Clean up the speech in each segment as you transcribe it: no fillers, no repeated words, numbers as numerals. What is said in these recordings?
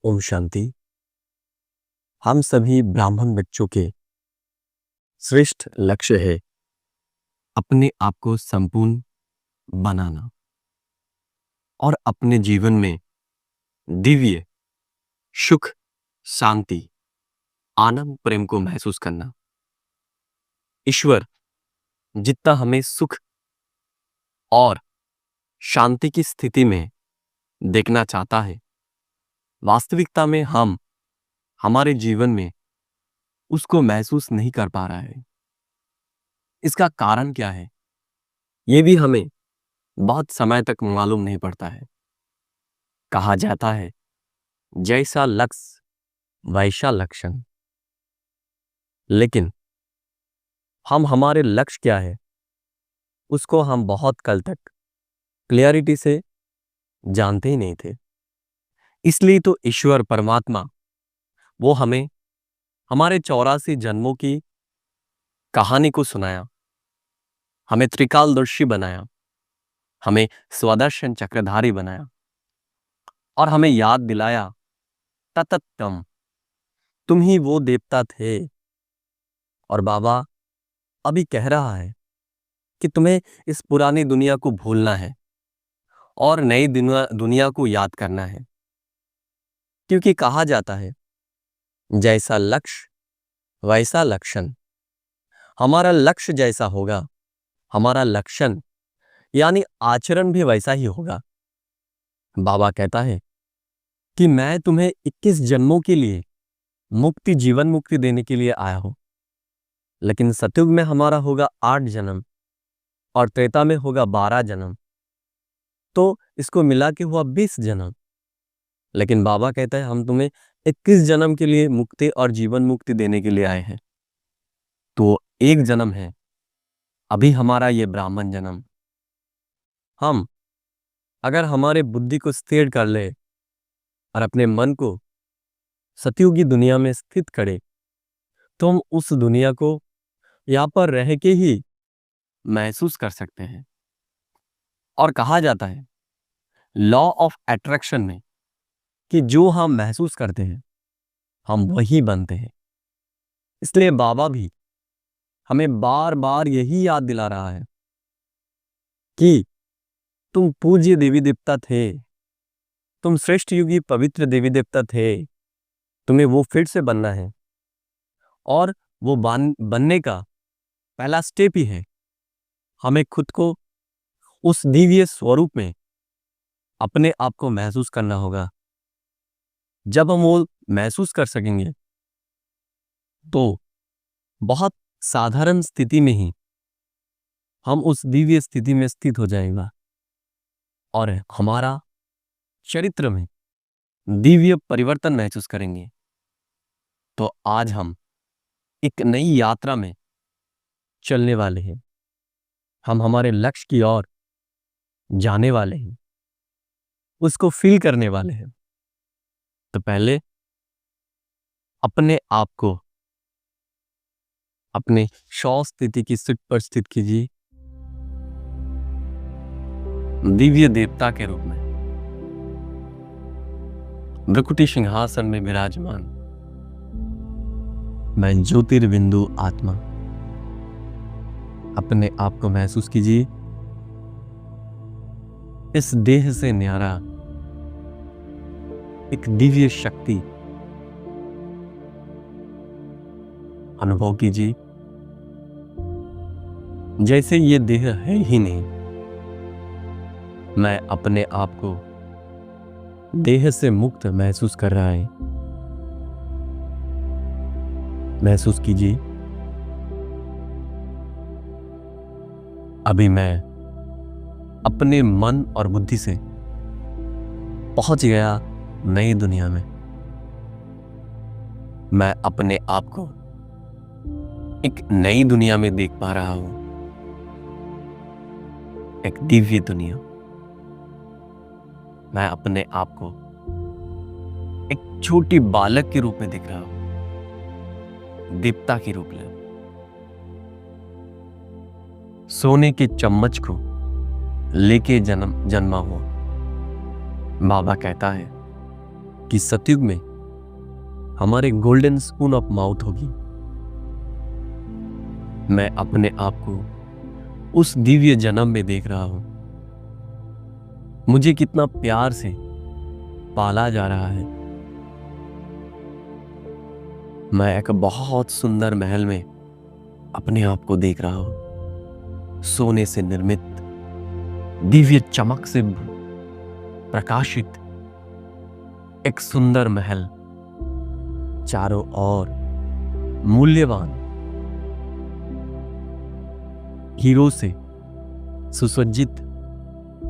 ओम शांति। हम सभी ब्राह्मण बच्चों के श्रेष्ठ लक्ष्य है अपने आप को संपूर्ण बनाना और अपने जीवन में दिव्य सुख, शांति, आनंद, प्रेम को महसूस करना। ईश्वर जितना हमें सुख और शांति की स्थिति में देखना चाहता है, वास्तविकता में हम हमारे जीवन में उसको महसूस नहीं कर पा रहा है। इसका कारण क्या है, ये भी हमें बहुत समय तक मालूम नहीं पड़ता है। कहा जाता है जैसा लक्ष्य वैसा लक्षण, लेकिन हम हमारे लक्ष्य क्या है उसको हम बहुत कल तक क्लियरिटी से जानते ही नहीं थे। इसलिए तो ईश्वर परमात्मा वो हमें हमारे 84 जन्मों की कहानी को सुनाया, हमें त्रिकालदर्शी बनाया, हमें स्वदर्शन चक्रधारी बनाया और हमें याद दिलाया ततत्तम, तुम ही वो देवता थे। और बाबा अभी कह रहा है कि तुम्हें इस पुरानी दुनिया को भूलना है और नई दुनिया को याद करना है, क्योंकि कहा जाता है जैसा लक्ष्य वैसा लक्षण। हमारा लक्ष्य जैसा होगा, हमारा लक्षण यानी आचरण भी वैसा ही होगा। बाबा कहता है कि मैं तुम्हें 21 जन्मों के लिए मुक्ति, जीवन मुक्ति देने के लिए आया हूं, लेकिन सतयुग में हमारा होगा 8 जन्म और त्रेता में होगा 12 जन्म, तो इसको मिला के हुआ 20 जन्म। लेकिन बाबा कहता है हम तुम्हें 21 जन्म के लिए मुक्ति और जीवन मुक्ति देने के लिए आए हैं। तो एक जन्म है अभी हमारा ये ब्राह्मण जन्म। हम अगर हमारे बुद्धि को स्थिर कर ले और अपने मन को सतयुगी दुनिया में स्थित करे, तो हम उस दुनिया को यहाँ पर रह के ही महसूस कर सकते हैं। और कहा जाता है लॉ ऑफ अट्रैक्शन में कि जो हम महसूस करते हैं हम वही बनते हैं। इसलिए बाबा भी हमें बार बार यही याद दिला रहा है कि तुम पूज्य देवी देवता थे, तुम श्रेष्ठ युगी पवित्र देवी देवता थे, तुम्हें वो फिर से बनना है। और वो बनने का पहला स्टेप ही है हमें खुद को उस दिव्य स्वरूप में अपने आप को महसूस करना होगा। जब हम वो महसूस कर सकेंगे तो बहुत साधारण स्थिति में ही हम उस दिव्य स्थिति में स्थित हो जाएगा और हमारा चरित्र में दिव्य परिवर्तन महसूस करेंगे। तो आज हम एक नई यात्रा में चलने वाले हैं, हम हमारे लक्ष्य की ओर जाने वाले हैं, उसको फील करने वाले हैं। तो पहले अपने आप को अपने शौच स्थिति की सीट पर स्थित कीजिए, दिव्य देवता के रूप में भ्रकुटी सिंहासन में विराजमान मैं ज्योतिर्बिंदु आत्मा। अपने आप को महसूस कीजिए इस देह से न्यारा एक दिव्य शक्ति अनुभव कीजिए, जैसे ये देह है ही नहीं। मैं अपने आप को देह से मुक्त महसूस कर रहा है। महसूस कीजिए अभी मैं अपने मन और बुद्धि से पहुंच गया नई दुनिया में। मैं अपने आप को एक नई दुनिया में देख पा रहा हूं, एक दिव्य दुनिया। मैं अपने आप को एक छोटी बालक के रूप में दिख रहा हूं, देवता के रूप में। सोने के चम्मच को लेके जन्मा हुआ। बाबा कहता है कि सतयुग में हमारे गोल्डन स्पून ऑफ माउथ होगी। मैं अपने आप को उस दिव्य जन्म में देख रहा हूं। मुझे कितना प्यार से पाला जा रहा है। मैं एक बहुत सुंदर महल में अपने आप को देख रहा हूं। सोने से निर्मित, दिव्य चमक से प्रकाशित एक सुंदर महल, चारों ओर मूल्यवान हीरो से सुसज्जित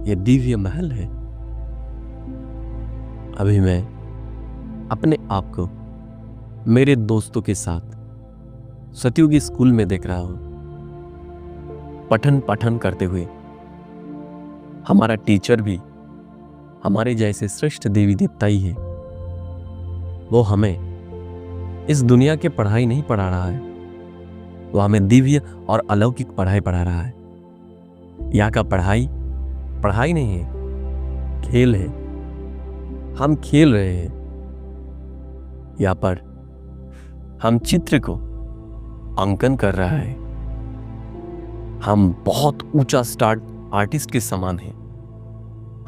यह दिव्य महल है। अभी मैं अपने आप को मेरे दोस्तों के साथ सतयुगी स्कूल में देख रहा हूं, पठन पाठन करते हुए। हमारा टीचर भी हमारे जैसे श्रेष्ठ देवी देवता ही है। वो हमें इस दुनिया के पढ़ाई नहीं पढ़ा रहा है, वो हमें दिव्य और अलौकिक पढ़ाई पढ़ा रहा है। यहाँ का पढ़ाई नहीं है, खेल है। हम खेल रहे हैं। यहाँ पर हम चित्र को अंकन कर रहा है। हम बहुत ऊंचा स्टार्ट आर्टिस्ट के समान हैं।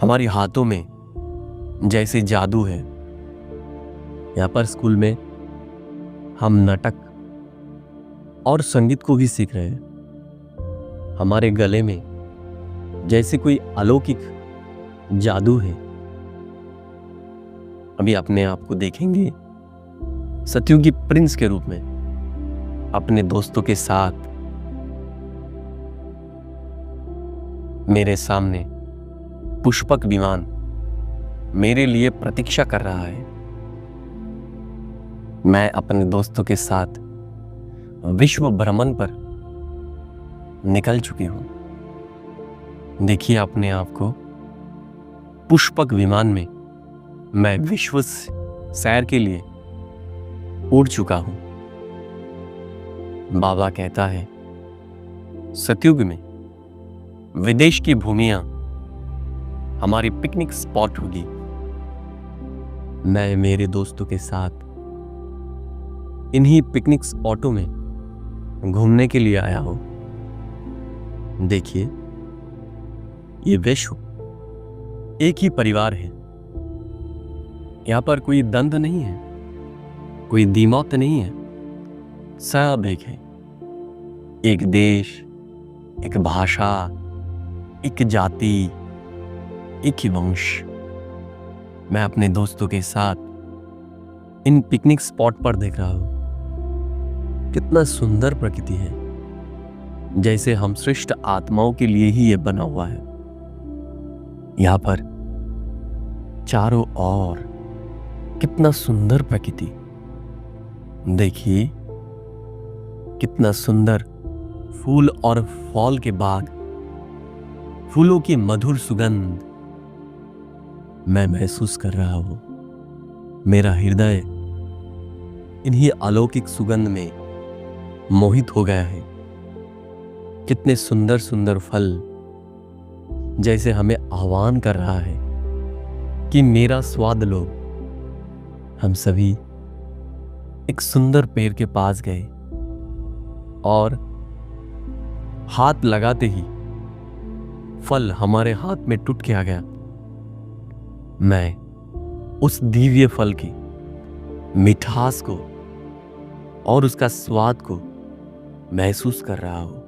हमारे हाथों में जैसे जादू है। यहाँ पर स्कूल में हम नाटक और संगीत को भी सीख रहे हैं। हमारे गले में जैसे कोई अलौकिक जादू है। अभी अपने आप को देखेंगे सतयुगी प्रिंस के रूप में, अपने दोस्तों के साथ। मेरे सामने पुष्पक विमान मेरे लिए प्रतीक्षा कर रहा है। मैं अपने दोस्तों के साथ विश्व भ्रमण पर निकल चुकी हूं। देखिए अपने आप को पुष्पक विमान में मैं विश्व सैर के लिए उड़ चुका हूं। बाबा कहता है सतयुग में विदेश की भूमियां हमारी पिकनिक स्पॉट होगी। मैं मेरे दोस्तों के साथ इन्हीं पिकनिक स्पॉटों में घूमने के लिए आया हूं। देखिए, ये विश्व एक ही परिवार है। यहां पर कोई द्वंद नहीं है, कोई द्विमत नहीं है। सब एक है। एक देश, एक भाषा, एक जाति, एक ही वंश। मैं अपने दोस्तों के साथ इन पिकनिक स्पॉट पर देख रहा हूं। कितना सुंदर प्रकृति है, जैसे हम श्रेष्ठ आत्माओं के लिए ही यह बना हुआ है। यहां पर चारों ओर कितना सुंदर प्रकृति। देखिए कितना सुंदर फूल और फल के बाग, फूलों की मधुर सुगंध मैं महसूस कर रहा हूं। मेरा हृदय इन्हीं अलौकिक सुगंध में मोहित हो गया है। कितने सुंदर सुंदर फल जैसे हमें आह्वान कर रहा है कि मेरा स्वाद लो। हम सभी एक सुंदर पेड़ के पास गए और हाथ लगाते ही फल हमारे हाथ में टूट के आ गया। मैं उस दिव्य फल की मिठास को और उसका स्वाद को महसूस कर रहा हूं।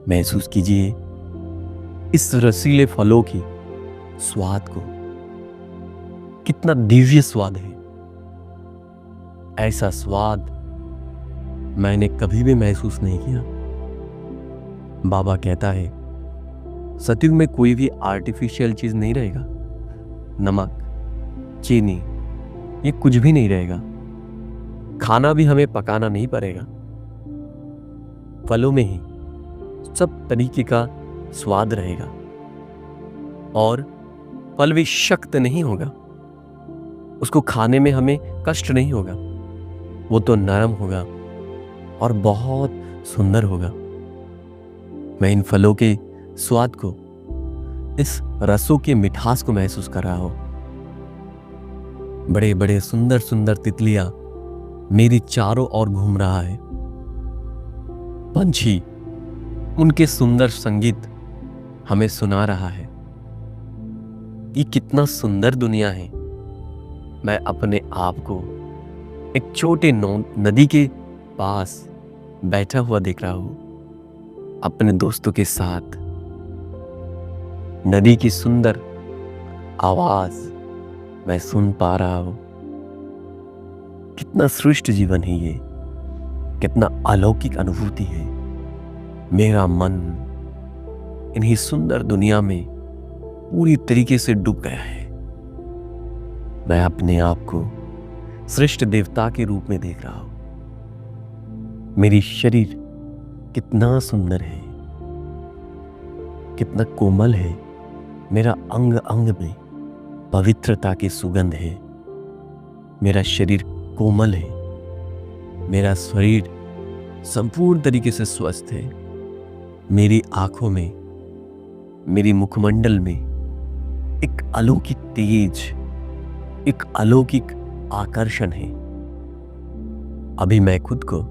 महसूस कीजिए इस रसीले फलों की स्वाद को। कितना दिव्य स्वाद है। ऐसा स्वाद मैंने कभी भी महसूस नहीं किया। बाबा कहता है सतयुग में कोई भी आर्टिफिशियल चीज नहीं रहेगा। नमक, चीनी, ये कुछ भी नहीं रहेगा। खाना भी हमें पकाना नहीं पड़ेगा। फलों में ही सब तरीके का स्वाद रहेगा और फल भी शक्त नहीं होगा। उसको खाने में हमें कष्ट नहीं होगा। वो तो नरम होगा और बहुत सुंदर होगा। मैं इन फलों के स्वाद को, इस रसों के मिठास को महसूस कर रहा हूं। बड़े बड़े सुंदर सुंदर तितलियां मेरी चारों ओर घूम रहा है। पंछी उनके सुंदर संगीत हमें सुना रहा है। ये कितना सुंदर दुनिया है। मैं अपने आप को एक छोटे नदी के पास बैठा हुआ देख रहा हूं, अपने दोस्तों के साथ। नदी की सुंदर आवाज मैं सुन पा रहा हूं। कितना श्रेष्ठ जीवन है ये, कितना अलौकिक अनुभूति है। मेरा मन इन्हीं सुंदर दुनिया में पूरी तरीके से डूब गया है। मैं अपने आप को श्रेष्ठ देवता के रूप में देख रहा हूं। मेरी शरीर कितना सुंदर है, कितना कोमल है। मेरा अंग अंग में पवित्रता की सुगंध है। मेरा शरीर कोमल है। मेरा शरीर संपूर्ण तरीके से स्वस्थ है। मेरी आंखों में, मेरी मुखमंडल में एक अलौकिक तेज, एक अलौकिक आकर्षण है। अभी मैं खुद को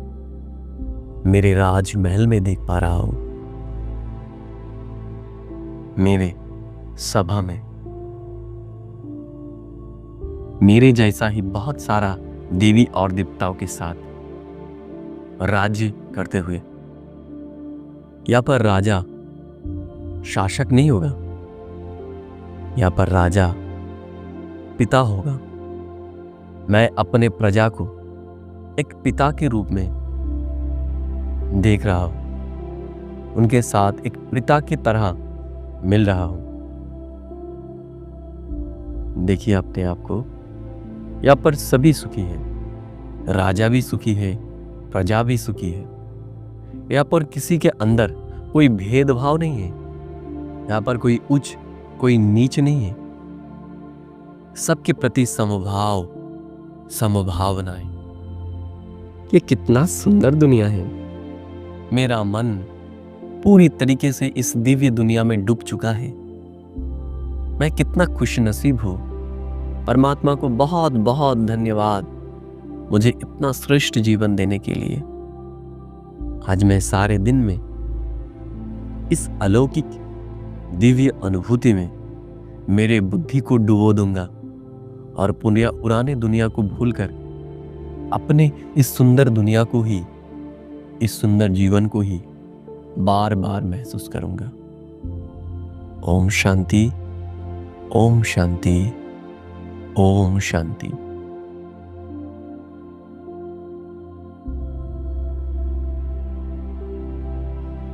मेरे राजमहल में देख पा रहा हूं, मेरे सभा में। मेरे जैसा ही बहुत सारा देवी और देवताओं के साथ राज्य करते हुए। यहां पर राजा शासक नहीं होगा, यहां पर राजा पिता होगा। मैं अपने प्रजा को एक पिता के रूप में देख रहा हूं, उनके साथ एक पिता की तरह मिल रहा हूं। देखिए अपने आप को, यहां पर सभी सुखी है। राजा भी सुखी है, प्रजा भी सुखी है। यहां पर किसी के अंदर कोई भेदभाव नहीं है। यहां पर कोई उच्च, कोई नीच नहीं है। सबके प्रति समभाव, समभावनाएं। ये कितना सुंदर दुनिया है। मेरा मन पूरी तरीके से इस दिव्य दुनिया में डूब चुका है। मैं कितना खुशनसीब हूं। परमात्मा को बहुत बहुत धन्यवाद मुझे इतना श्रेष्ठ जीवन देने के लिए। आज मैं सारे दिन में इस अलौकिक दिव्य अनुभूति में मेरे बुद्धि को डुबो दूंगा और पुराने दुनिया को भूलकर अपने इस सुंदर दुनिया को ही, इस सुंदर जीवन को ही बार बार महसूस करूंगा। ओम शांति, ओम शांति, ओम शांति।